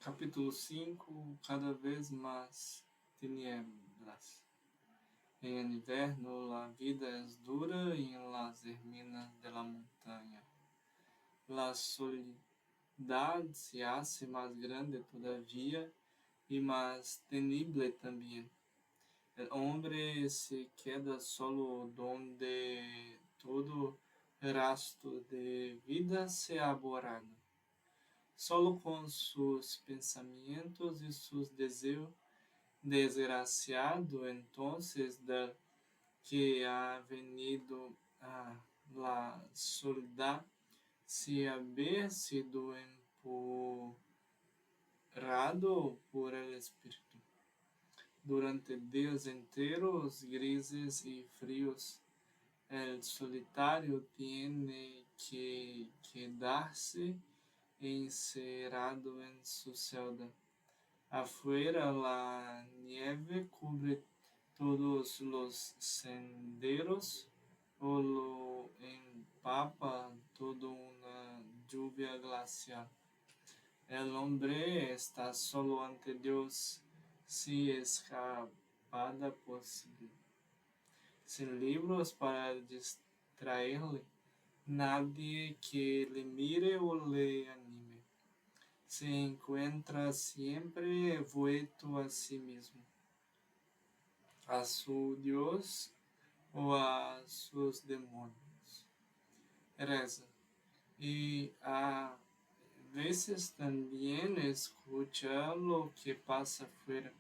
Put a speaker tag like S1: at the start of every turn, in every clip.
S1: Capítulo 5. Cada vez más tinieblas. En invierno la vida es dura y en las erminas de la montaña la soledad se hace más grande todavía y más temible también. El hombre se queda solo donde todo rastro de vida se ha borrado. Solo con sus pensamientos y sus deseos, desgraciado entonces del que ha venido a la soledad, si haber sido empurrado por el espíritu. Durante días enteros grises y fríos, el solitario tiene que quedarse encerrado en su celda. Afuera la nieve cubre todos los senderos o lo empapa toda una lluvia glacial. El hombre está solo ante Dios si escapada posible. Sin libros para distraerle, nadie que le mire o le anime. Se encuentra siempre vuelto a sí mismo, a su Dios o a sus demonios. Reza. Y a veces también escucha lo que pasa afuera.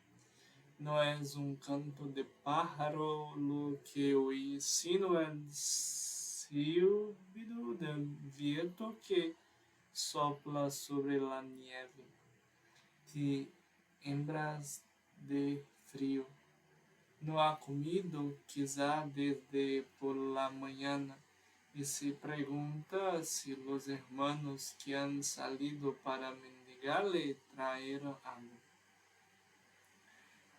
S1: No es un canto de pájaro lo que oí, sino el silbido del viento que sopla sobre la nieve. Te hembras de frío. No ha comido quizá desde por la mañana y se pregunta si los hermanos que han salido para mendigar le traerán algo.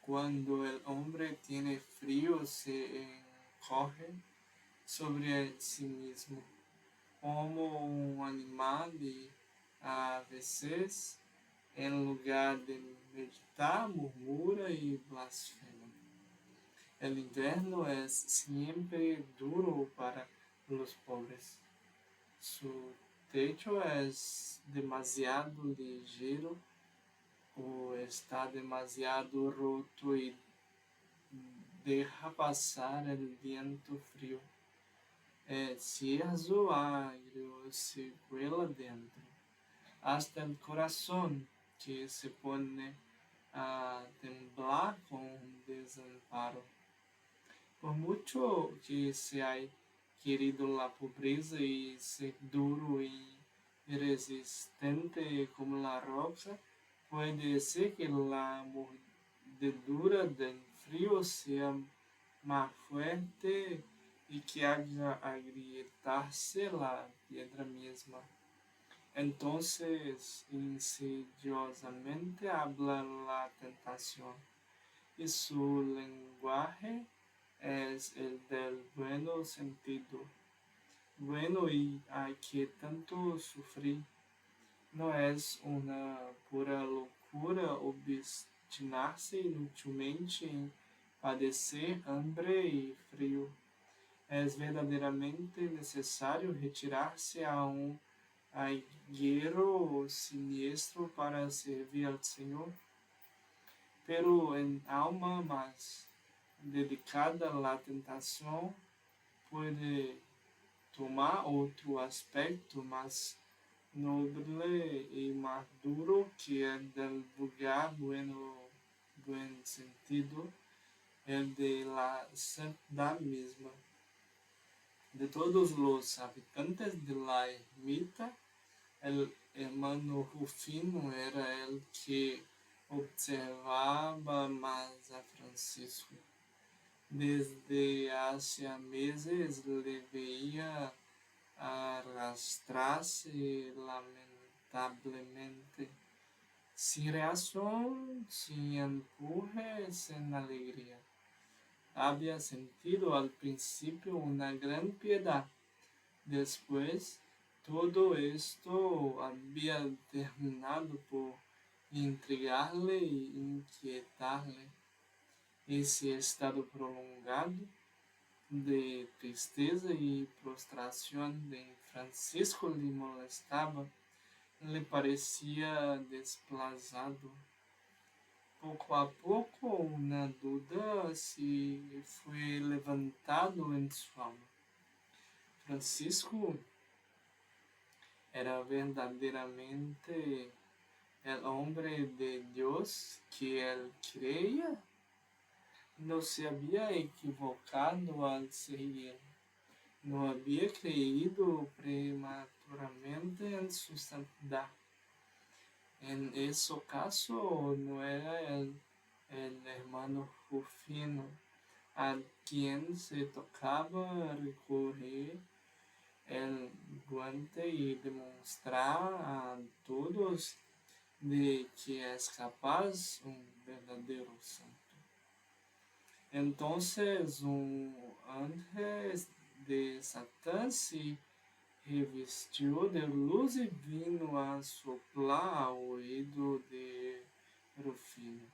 S1: Cuando el hombre tiene frío se encoge sobre sí mismo como un animal y a veces en lugar de meditar murmura y blasfema. El invierno es siempre duro para los pobres. Su techo es demasiado ligero o está demasiado roto y deja pasar el viento frío. Es cierzo agrio se cuela dentro, hasta el corazón que se pone a temblar con desamparo. Por mucho que se haya querido la pobreza y ser duro y resistente como la roca, puede ser que la mordedura del frío sea más fuerte y que haga agrietarse la piedra misma. Entonces, insidiosamente habla la tentación, y su lenguaje es el del bueno sentido. Bueno, y hay que tanto sufrir. No es una pura locura obstinarse inutilmente en padecer hambre y frío. Es verdaderamente necesario retirarse a un aguijero siniestro para servir al Señor. Pero en alma más dedicada, la tentación puede tomar otro aspecto más noble y más duro que el del vulgar buen sentido, el de la santidad misma. De todos los habitantes de la ermita, el hermano Rufino era el que observaba más a Francisco. Desde hacía meses le veía arrastrarse lamentablemente, sin reacción, sin empuje, sin alegría. Había sentido al principio una gran piedad. Después, todo esto había terminado por intrigar-lhe e inquietar-lhe. Esse estado prolongado de tristeza e prostração de Francisco lhe molestava, lhe parecia desplazado. Pouco a pouco, uma dúvida se foi levantado em sua alma. Francisco era verdadeiramente o homem de Deus que ele creía. Não se havia equivocado al seguir. Não havia creído prematuramente em su santidad. En ese caso, no era el hermano Rufino a quien se tocaba recurrir el guante y demostrar a todos de que es capaz un verdadero santo. Entonces un ángel de Satán se revestiu de luz e vino a soplar ao oído de Rufino.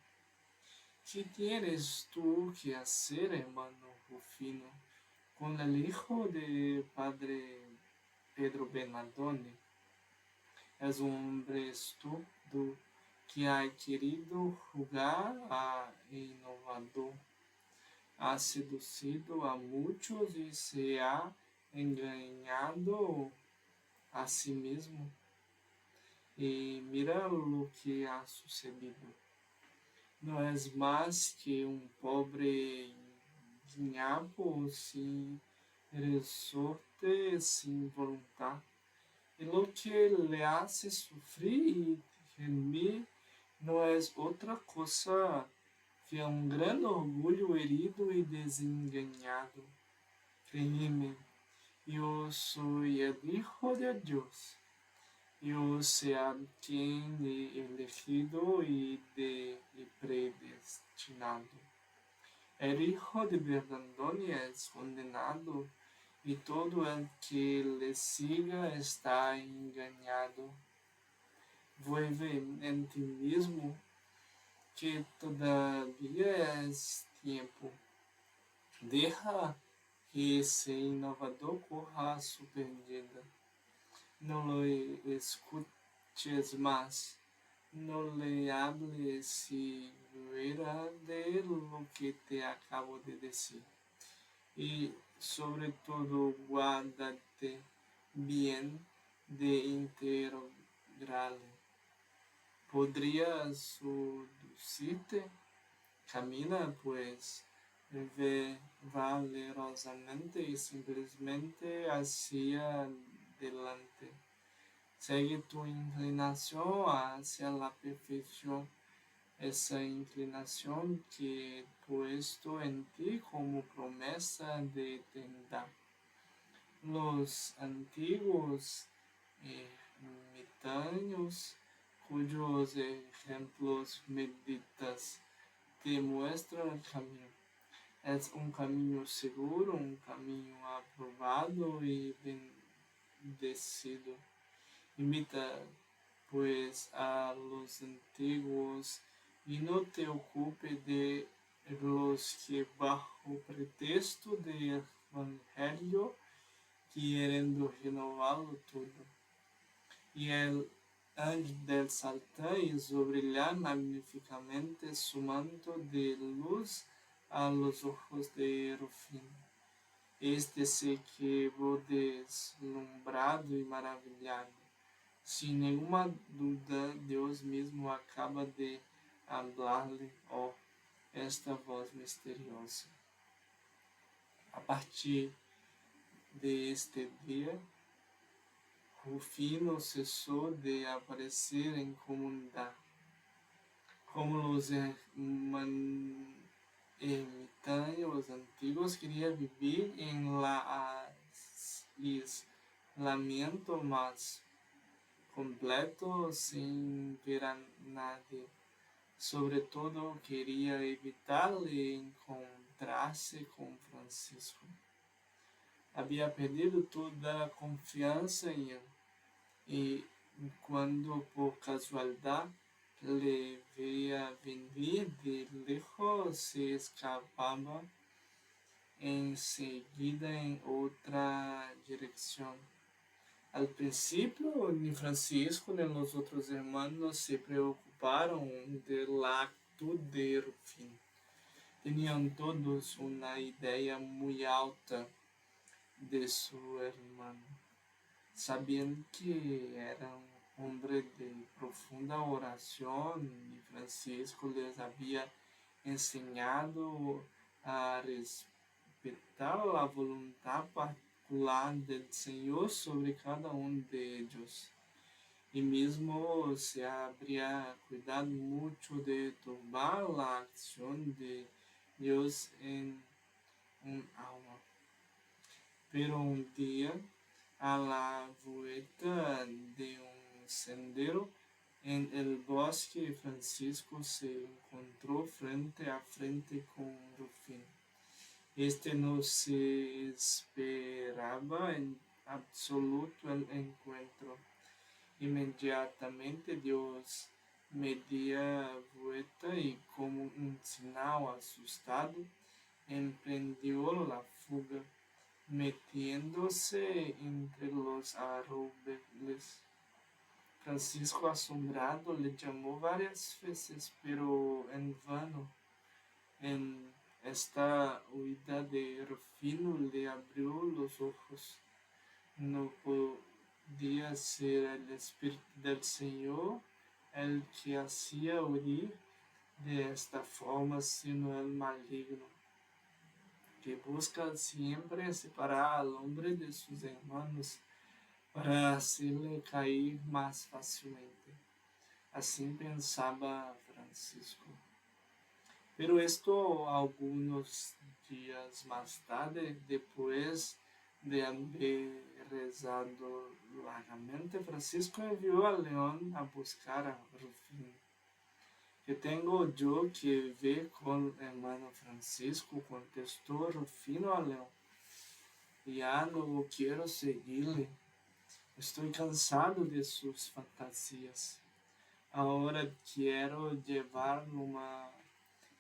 S1: ¿Qué tienes tú que hacer, hermano Rufino, con el hijo de padre Pedro Bernardone? Es un hombre estúpido que ha querido jugar a innovador. Ha seducido a muchos y se ha engañado a sí mismo. Y mira lo que ha sucedido. No es más que un pobre guiñapo sin resorte, sin voluntad. Y lo que le hace sufrir y gemir no es otra cosa que un gran orgullo herido y desengañado. Créeme, yo soy el Hijo de Dios. Yo sé a quien he elegido y predestinado. El Hijo de Bernardone es condenado y todo el que le siga está engañado. Vuelve en ti mismo, que todavía es tiempo. Deja que ese innovador corra a su pérdida. No lo escuches más. No le hables si fuera de lo que te acabo de decir. Y sobre todo guárdate bien de interrogarle. ¿Podrías seducirte? Camina pues valerosamente y simplemente hacia adelante. Segue tu inclinación hacia la perfección, esa inclinación que he puesto en ti como promesa de eternidad. Los antiguos ermitaños, cuyos ejemplos meditas, te muestran el camino. Es un camino seguro, un camino aprobado y bendecido. Imita pues a los antiguos y no te ocupes de los que bajo pretexto del evangelio quieren renovarlo todo. Y el ángel del Satán hizo brillar magníficamente su manto de luz a los ojos de Rufino. Este se quedó deslumbrado y maravillado. Sin ninguna duda, Dios mismo acaba de hablarle, esta voz misteriosa. A partir de este día, Rufino cesó de aparecer en comunidad. Como los ermitaños antiguos, quería vivir en aislamiento más completo sin ver a nadie. Sobre todo quería evitar encontrarse con Francisco. Había perdido toda confianza en él y cuando por casualidad le veía venir de lejos, se escapaba enseguida en otra dirección. Al principio, ni Francisco ni los otros hermanos se preocuparon del acto de Rufino. Tenían todos una idea muy alta de su hermano. Sabían que era un hombre de profunda oración y Francisco les había enseñado a respetar la voluntad particular del Señor sobre cada uno de ellos. Y mismo se habría cuidado mucho de turbar la acción de Dios en un alma. Pero un día, a la vuelta de un sendero en el bosque, Francisco se encontró frente a frente con Rufino. Este no se esperaba en absoluto el encuentro. Inmediatamente Dios media vuelta y como un sinal asustado, emprendió la fuga, metiéndose entre los árboles. Francisco, asombrado, le llamó varias veces, pero en vano. En esta huida de Rufino le abrió los ojos. No podía ser el Espíritu del Señor el que hacía huir de esta forma, sino el maligno, que busca siempre separar al hombre de sus hermanos para hacerle caer más fácilmente. Así pensaba Francisco. Pero esto algunos días más tarde, después de haber rezado largamente, Francisco envió a León a buscar a Rufino. ¿Qué tengo yo que ver con hermano Francisco?, contestó Rufino a León. Ya no quiero seguirle. Estoy cansado de sus fantasías. Ahora quiero llevar una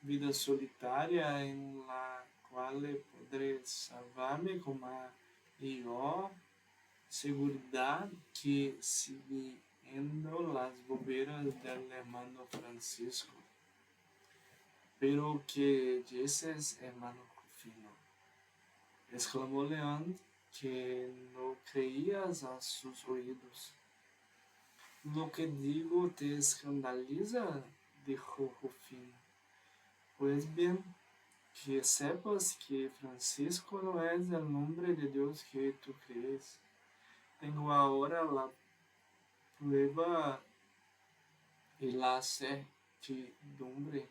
S1: vida solitaria en la cual podré salvarme con mayor seguridad que siguiendo las boberas del hermano Francisco. Pero ¿qué dices, hermano Rufino?, exclamó León, que no creías a sus oídos. Lo que digo te escandaliza, dijo Rufino. Pues bien, que sepas que Francisco no es el nombre de Dios que tú crees. Tengo ahora la prueba y la certidumbre.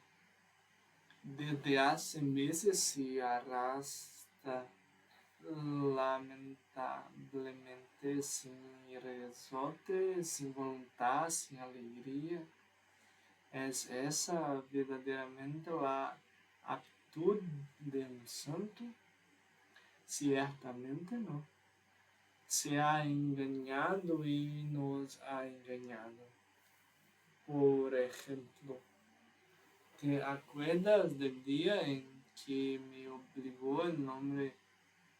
S1: Desde hace meses se arrastra lamentablemente sin resorte, sin voluntad, sin alegría. ¿Es esa verdaderamente la actitud de un santo? Ciertamente no. Se ha engañado y nos ha engañado. Por ejemplo, ¿te acuerdas del día en que me obligó en nombre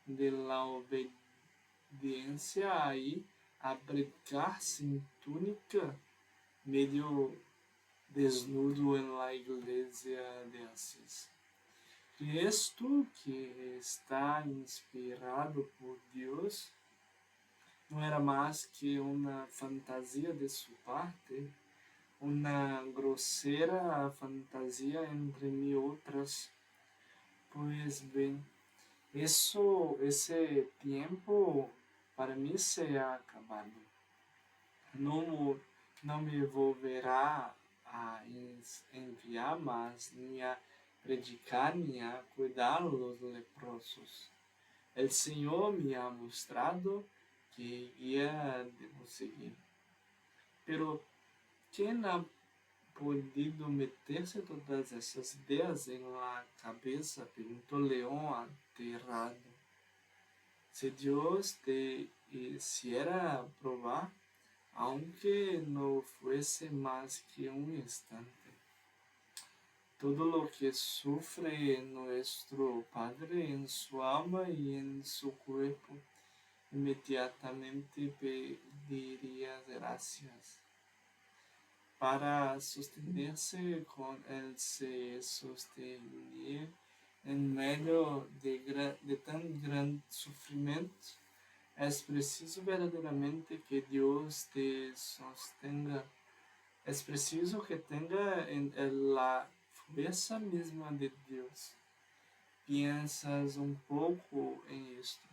S1: de la obediencia a ir a predicar sin túnica, medio desnudo en la iglesia de Asís? ¿Crees tú que está inspirado por Dios? No era más que una fantasía de su parte, una grosera fantasía entre mí otras. Pues bien, ese tiempo para mí se ha acabado. No me volverá a enviar más, ni a predicar, ni a cuidar los leprosos. El Señor me ha mostrado que guía debo seguir. Pero, ¿quién ha podido meterse todas esas ideas en la cabeza?, preguntó León aterrado. Si Dios te hiciera probar aunque no fuese más que un instante. Todo lo que sufre nuestro Padre en su alma y en su cuerpo, inmediatamente pediría gracias. Para sostenerse con él se sostenía en medio de tan gran sufrimiento. Es preciso verdaderamente que Dios te sostenga. Es preciso que tenga en él la fuerza misma de Dios. Piensas un poco en esto.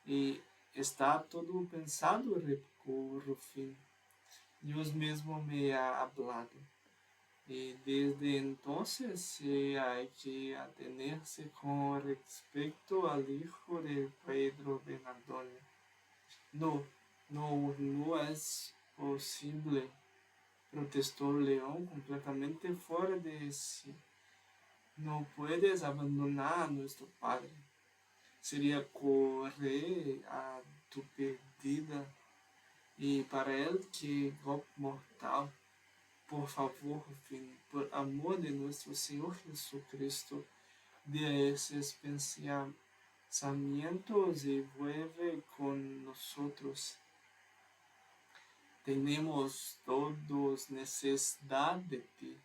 S1: Y está todo pensado, replicó Rufino. Dios mismo me ha hablado. Y desde entonces hay que atenerse con respecto al hijo de Pedro Bernardone. No es posible, protestó León completamente fuera de sí. No puedes abandonar a nuestro padre. Sería correr a tu perdida. Y para él, que golpe mortal. Por favor, Rufino, por amor de nuestro Señor Jesucristo, de esos pensamientos y vuelve con nosotros. Tenemos todos necesidad de ti.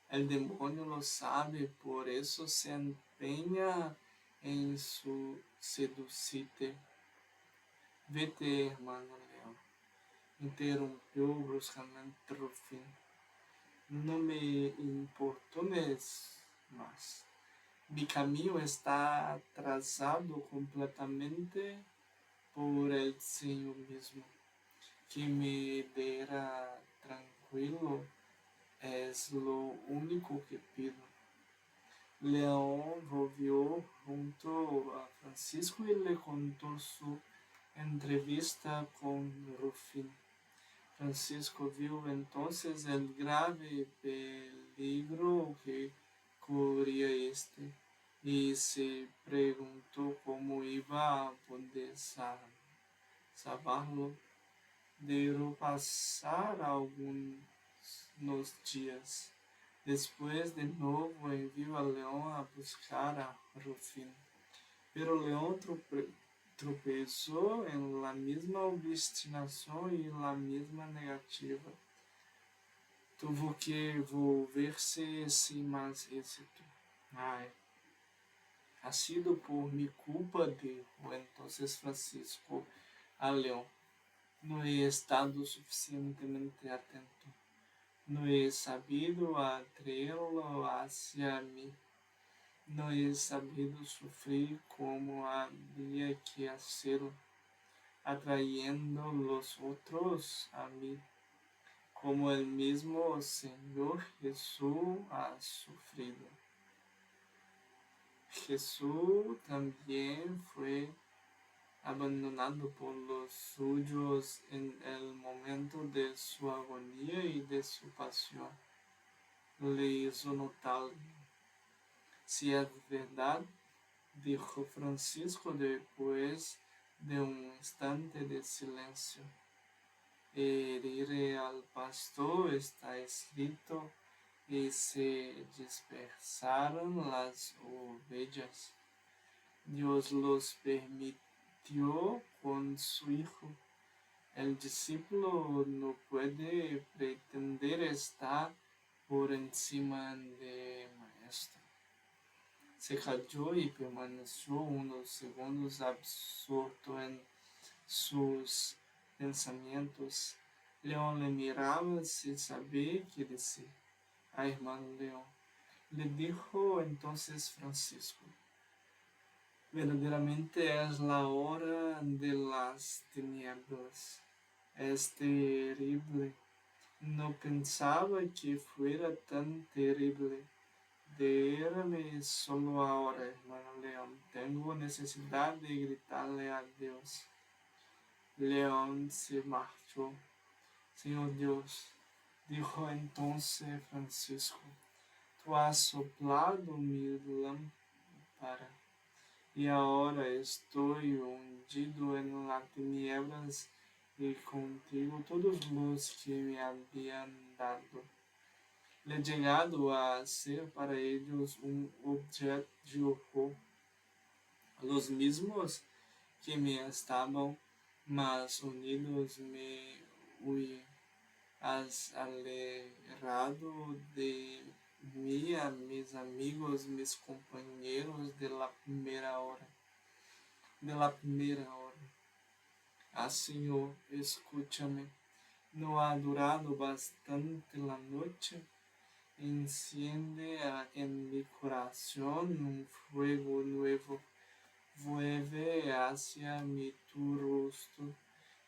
S1: El demonio lo sabe, por eso se empeña en su seducirte. Vete, hermano León, interrumpió bruscamente Rufino. No me importunes más. Mi camino está trazado completamente por el Señor mismo, que me deja tranquilo es lo único que pido. León volvió junto a Francisco y le contó su entrevista con Rufino. Francisco vio entonces el grave peligro que corría este y se preguntó cómo iba a poder salvarlo. Debió pasar algunos días. Después de nuevo envió a León a buscar a Rufino. Pero León tropezó en la misma obstinación y la misma negativa. Tuvo que volverse sin más éxito. Ay, ha sido por mi culpa, dijo entonces Francisco a León. No he estado suficientemente atento. No he sabido atraerlo hacia mí. No he sabido sufrir como había que hacerlo, atrayendo los otros a mí, como el mismo Señor Jesús ha sufrido. Jesús también fue abandonado por los suyos en el momento de su agonía y de su pasión. Le hizo notar. Si es verdad, dijo Francisco después de un instante de silencio. Heriré al pastor está escrito y se dispersaron las ovejas. Dios los permitió con su Hijo. El discípulo no puede pretender estar por encima del maestro. Se calló y permaneció unos segundos absorto en sus pensamientos. León le miraba sin saber qué decir. Ay, hermano León, le dijo entonces Francisco, verdaderamente es la hora de las tinieblas. Es terrible. No pensaba que fuera tan terrible. Déjame solo ahora, hermano León. Tengo necesidad de gritarle a Dios. León se marchó. Señor Dios, dijo entonces Francisco, tú has soplado mi lámpara y ahora estoy hundido en las tinieblas y contigo todos los que me habían dado. Le he llegado a ser para ellos un objeto de horror. Los mismos que me estaban más unidos me huyen. Has alegrado de mí a mis amigos, mis compañeros de la primera hora. Ah, Señor, escúchame. ¿No ha durado bastante la noche? Enciende en mi corazón un fuego nuevo. Vuelve hacia mí tu rostro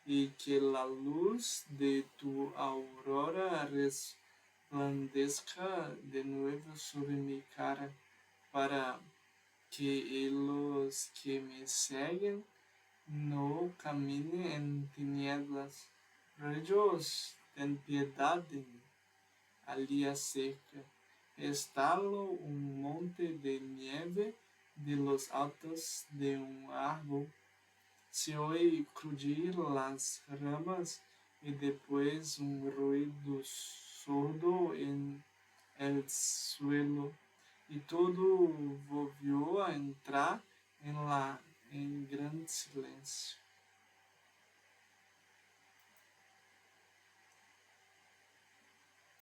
S1: y que la luz de tu aurora resplandezca de nuevo sobre mi cara, para que los que me siguen no caminen en tinieblas. Rayos, ten piedad de mí. Allí cerca estalo un monte de nieve de los altos de un árbol. Se oye crujir las ramas y después un ruido sordo en el suelo, y todo volvió a entrar en gran silencio.